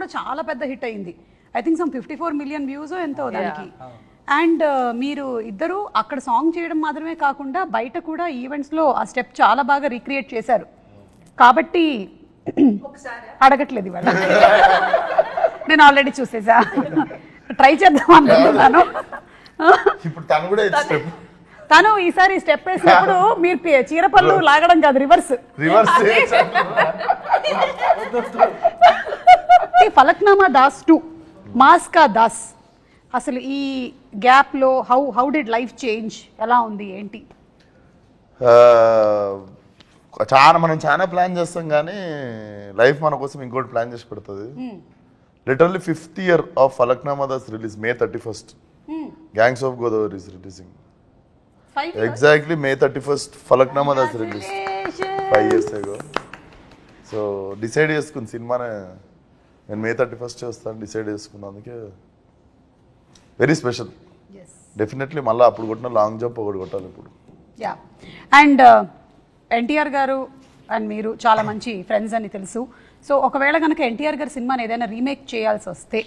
కూడా చాలా పెద్ద హిట్ అయింది. I think some 54 million views ఎంతో దానికి. అండ్ మీరు ఇద్దరు అక్కడ సాంగ్ చేయడం మాత్రమే కాకుండా బయట కూడా ఈవెంట్స్లో ఆ స్టెప్ చాలా బాగా రీక్రియేట్ చేశారు. కాబట్టి అడగట్లేదు ఇవాళ, నేను ఆల్రెడీ చూసేసా, ట్రై చేద్దాం అనుకుంటున్నాను. తను ఈసారి స్టెప్ వేసినప్పుడు మీరు చీరపళ్ళు లాగడం కాదు, రివర్స్. ఫలక్నామా దాస్ 2 మాస్కా దాస్, అసలు ఈ గ్యాప్ లో హౌ డిడ్ లైఫ్ చేంజ్, ఎలా ఉంది ఏంటి? మనం చాలా ప్లాన్ చేస్తాం కానీ లైఫ్ మన కోసం ఇంకోటి ప్లాన్ చేసి పెడుతుంది. Literally 5th year of Falaknuma Das release May 31st. Gangs of Godavari is releasing exactly May 31st. Falaknuma Das release 5 years ago. So decide చేసుకుని సినిమానే నేను May 31st చేస్తాను డిసైడ్ చేసుకున్నందుకే వెరీ స్పెషల్. డెఫినెట్లీ మళ్ళీ అప్పుడు కొట్టిన లాంగ్ జంప్ ఒకటి కొట్టాలి ఇప్పుడు. యా, అండ్ ఎన్టీఆర్ గారు అండ్ మీరు చాలా మంచి ఫ్రెండ్స్ అని తెలుసు. సో ఒకవేళ కనుక ఎన్టీఆర్ గారి సినిమాని ఏదైనా రీమేక్ చేయాల్సి వస్తే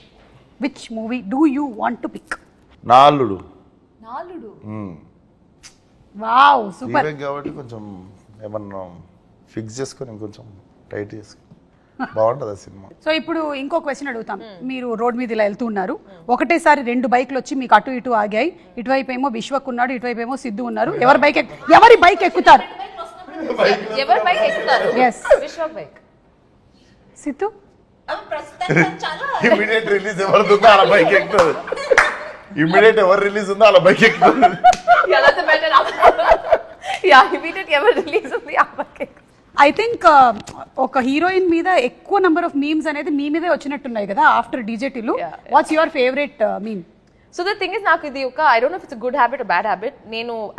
which movie do you want to pick? నాలుడు. Wow, super. కాబట్టి కొంచెం ఏమన్నా ఫిక్స్ చేసుకొని ఇంకొంచెం టైట్ చేసుకొని బాగుంటుంది ఆ సినిమా. సో ఇప్పుడు ఇంకో క్వశ్చన్ అడుగుతాం. మీరు రోడ్ మీద ఇలా వెళ్తున్నారు, ఒకటేసారి 2 బైక్లు వచ్చి మీకు అటు ఇటు ఆగాయి. ఇటువైపు ఏమో విశ్వక్ ఉన్నాడు, ఇటువైపు ఏమో సిద్ధు ఉన్నారు. ఎవరి బైక్ ఎక్కుతారు? సిద్ధు ఇమిడియట్ రిలీజ్ ఎవరు అలా బైక్ ఎక్కుతుంది. ఇమిడియట్ ఎవరు రిలీజ్ ఉందో అలా బైక్ ఎక్కుతుంది. ఐ థింక్ ఒక హీరోయిన్ మీద ఎక్కువ నెంబర్ ఆఫ్ మీమ్స్ అనేది మీ మీదే వచ్చినట్టున్నాయి కదా ఆఫ్టర్ డీజేటీలు. What's your favourite meme? So the thing is, నాకు ఇది ఒక, I don't know if it's a good habit or bad habit.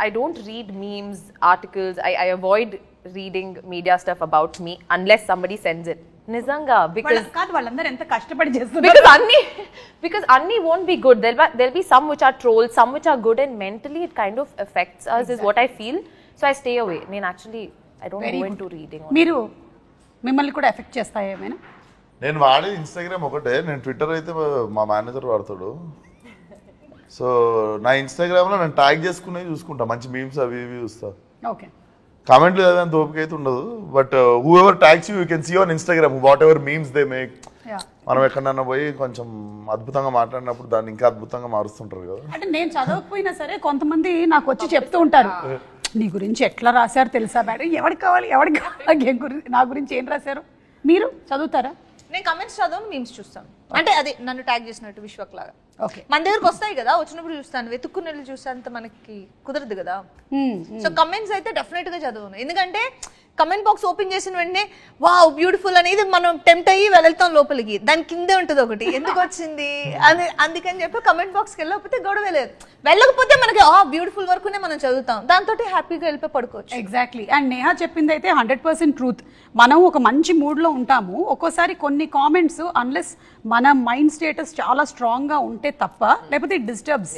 I don't read memes, articles. I avoid reading media stuff about me unless somebody sends it. నిజంగా, because వాళ్ళందరూ ఎంత కష్టపడి చేస్తున్నారు. Because అన్ని won't be good. There'll be some which are trolls, some which are good, and mentally it kind of affects us, is what I feel. So I stay away. I don't go into reading. మీరు మిమ్మల్ని కూడా effect చేస్తాయా ఏమైనా? నేను వాడేది Instagram ఒకటే. నేను Twitter అయితే మా మేనేజర్ వాడతాడు. సో నా ఇన్స్టాగ్రామ్లో నేను ట్యాగ్ చేసుకునే చూసుకుంటా, మంచి మీమ్స్ అవి ఇవి చూస్తా. ఓకే, కామెంట్లు చదివేంత ఓపిక అయితే ఉండదు. But whoever tags you can see on Instagram whatever memes they make. మనం ఎక్కడన్నా పోయి కొంచెం అద్భుతంగా మాట్లాడినప్పుడు దాన్ని ఇంకా అద్భుతంగా మారుస్తుంటారు కదా. అంటే నేను చదవకపోయినా సరే కొంతమంది నాకు వచ్చి చెప్తూ ఉంటారు, నీ గురించి ఎట్లా రాశారు తెలుసా మేడం, ఎవరికి కావాలి నా గురించి ఏం రాశారు. మీరు చదువుతారా? నేను కమెంట్స్ చదవను, మీమ్స్ చూస్తాను. అంటే అది నన్ను ట్యాగ్ చేసినట్టు విశ్వక్ లాగా. మన దగ్గరకు వస్తాయి కదా, వచ్చినప్పుడు చూస్తాను. వెతుక్కుని వెళ్ళి చూస్తానంత మనకి కుదరదు కదా. సో కమెంట్స్ అయితే డెఫినెట్ గా చదవను. ఎందుకంటే కమెంట్ బాక్స్ ఓపెన్ చేసిన వెంటనే వావ్ బ్యూటిఫుల్ అనేది మనం టెంప్ట్ అయ్యి వెళ్తాం లోపలికి. దాని కిందే ఉంటుంది ఒకటి, ఎందుకు వచ్చింది అని. అందుకని చెప్పి కమెంట్ బాక్స్కి వెళ్ళకపోతే గొడవ లేదు. వెళ్ళకపోతే మనకి బ్యూటిఫుల్ వరకునే మనం చదువుతాం, దాంతో హ్యాపీగా వెళ్ళిపోయి పడుకోవచ్చు. ఎగ్జాక్ట్లీ. అండ్ నేహా చెప్పింది అయితే 100% ట్రూత్. మనం ఒక మంచి మూడ్లో ఉంటాము, ఒక్కోసారి కొన్ని కామెంట్స్ అన్లెస్ మన మైండ్ స్టేటస్ చాలా స్ట్రాంగ్గా ఉంటే తప్ప, లేకపోతే it disturbs.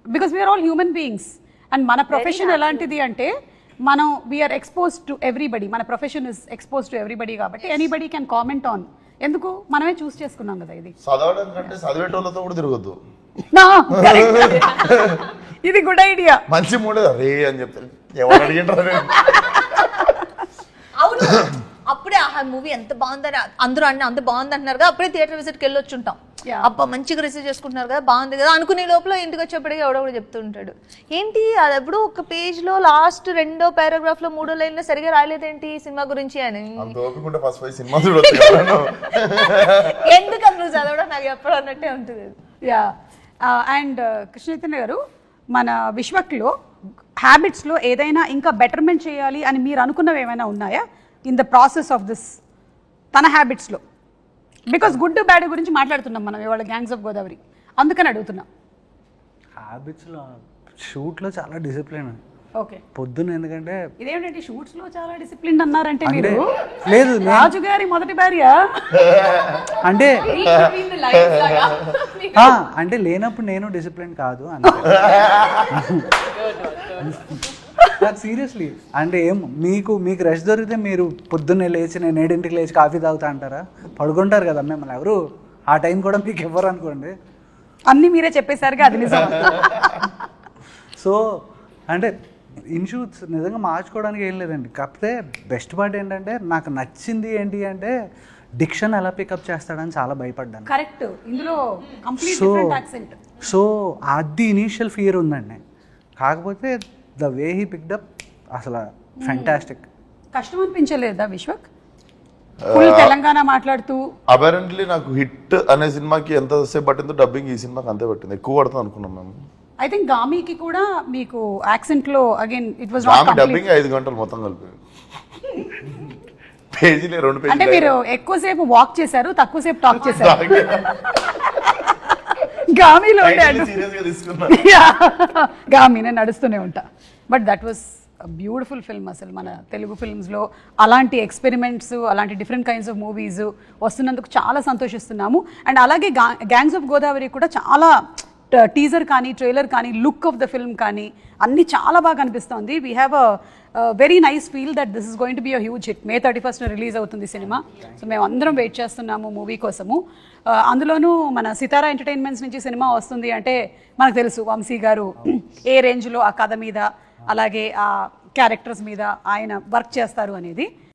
Because we are all human beings. And మన ప్రొఫెషన్ ఎలాంటిది అంటే మనం వీఆర్ ఎక్స్పోజ్ టు ఎవ్రీబడి. మన profession is expose to everybody కాబట్టి ఎనీబడి క్యాన్ కామెంట్ ఆన్. ఎందుకు మనమే చూస్ చేసుకున్నాం కదా. ఇది చదవడం కంటే చదివేటోళ్ళతో కూడా తిరగద్దు. ఇది గుడ్ ఐడియా. మంచి మూడే అరే అని చెప్తారు, ఎవరు అడిగింటారు. అవును, అప్పుడే ఆ మూవీ ఎంత బాగుందని అందరూ అంత బాగుంది అంటున్నారు కదా, అప్పుడే థియేటర్ విజిట్కి వెళ్ళొచ్చుంటాం. అబ్బా మంచిగా రిసీవ్ చేసుకుంటున్నారు కదా, బాగుంది కదా అనుకునే లోపల ఇంటికి వచ్చేప్పటికీ ఎవడో చెప్తుంటాడు, ఏంటి అది ఎప్పుడు ఒక పేజ్ లో లాస్ట్ 2వ పారాగ్రాఫ్ లో 3వ లైన్ లో సరిగా రాలేదేంటి సినిమా గురించి అని. ఎందుకు నువ్వు చదవడం నాకు ఎప్పుడు అన్నట్టే ఉంటుంది. యా. అండ్ కృష్ణ చైతన్య గారు, మన విశ్వక్లో హ్యాబిట్స్లో ఏదైనా ఇంకా బెటర్మెంట్ చేయాలి అని మీరు అనుకున్నవి ఏమైనా ఉన్నాయా in the process of this తన హ్యాబిట్స్లో? బికాస్ గుడ్ బ్యాడ్ గురించి మాట్లాడుతున్నాం మనం ఇవాళ గ్యాంగ్స్ ఆఫ్ గోదావరి, అందుకని అడుగుతున్నాం. హ్యాబిట్స్లో షూట్లో చాలా డిసిప్లిన్. ఓకే, పొద్దున్న ఎందుకంటే ఇదేమిటంటే షూట్స్లో చాలా డిసిప్లిన్ అన్నారంటే మీరు లేదు రాజు గారి మొదటి భార్య అంటే అంటే లేనప్పుడు నేను డిసిప్లిన్ కాదు సీరియస్లీ. అంటే ఏం మీకు రెస్ట్ దొరికితే మీరు పొద్దున్నే లేచి నేను 7ంటికి లేచి కాఫీ తాగుతా అంటారా? పడుకుంటారు కదా మిమ్మల్ని ఎవరు ఆ టైం కూడా మీకు ఇవ్వరు అనుకోండి. అన్నీ మీరే చెప్పేశారుగా, అది నిజం. సో అంటే ఇన్షూట్స్ నిజంగా మార్చుకోవడానికి ఏం లేదండి. కాకపోతే బెస్ట్ పార్ట్ ఏంటంటే నాకు నచ్చింది ఏంటి అంటే డిక్షన్ ఎలా పికప్ చేస్తాడని చాలా భయపడ్డాను. కరెక్ట్, ఇందులో complete so different accent. So అది ఇనీషియల్ ఫియర్ ఉందండి. కాకపోతే ద వే హీ పిక్డప్ అసలు ఫెంటాస్టిక్. కష్టం అనిపించలేదా విశ్వక్? ఫుల్ తెలంగాణ మాట్లాడుతూ. అపరెంట్లీ నాకు హిట్ అనే సినిమాకి ఎంతసేపు పట్టిందో డబ్బింగ్ ఈ సినిమాకి అంతే పట్టింది, ఎక్కువ పడుతుంది అనుకున్నాం మేము. ఐ థింక్ గామికి కూడా మీకు యాక్సెంట్ లో అగైన్ ఇట్ వాజ్ గామి నాట్ డబ్బింగ్ 5 గంటలు మొత్తం కలిపి, పేజీలే 2 పేజీలు. అంటే మీరు ఎక్కువసేపు వాక్ చేశారు, తక్కువసేపు టాక్ చేశారు. గామిలో సీరియస్ గా తీసుకున్నా. గామి నేను నడుస్తూనే ఉంటా. But that was beautiful film. అసలు మన తెలుగు ఫిల్మ్స్లో అలాంటి ఎక్స్పెరిమెంట్స్, అలాంటి డిఫరెంట్ కైండ్స్ ఆఫ్ మూవీస్ వస్తున్నందుకు చాలా సంతోషిస్తున్నాము. అండ్ అలాగే గ్యాంగ్స్ ఆఫ్ గోదావరి కూడా చాలా టీజర్ కానీ, ట్రైలర్ కానీ, లుక్ ఆఫ్ ద ఫిల్మ్ కానీ అన్నీ చాలా బాగా అనిపిస్తుంది. We have a very nice feel that this is going to be a huge hit. May 31st release అవుతుంది సినిమా. సో మేము అందరం వెయిట్ చేస్తున్నాము మూవీ కోసము. అందులోనూ మన సితారా ఎంటర్టైన్మెంట్స్ నుంచి సినిమా వస్తుంది అంటే మనకు తెలుసు వంశీ గారు ఏ రేంజ్లో ఆ కథ మీద, అలాగే ఆ క్యారెక్టర్స్ మీద ఆయన వర్క్ చేస్తారు అనేది.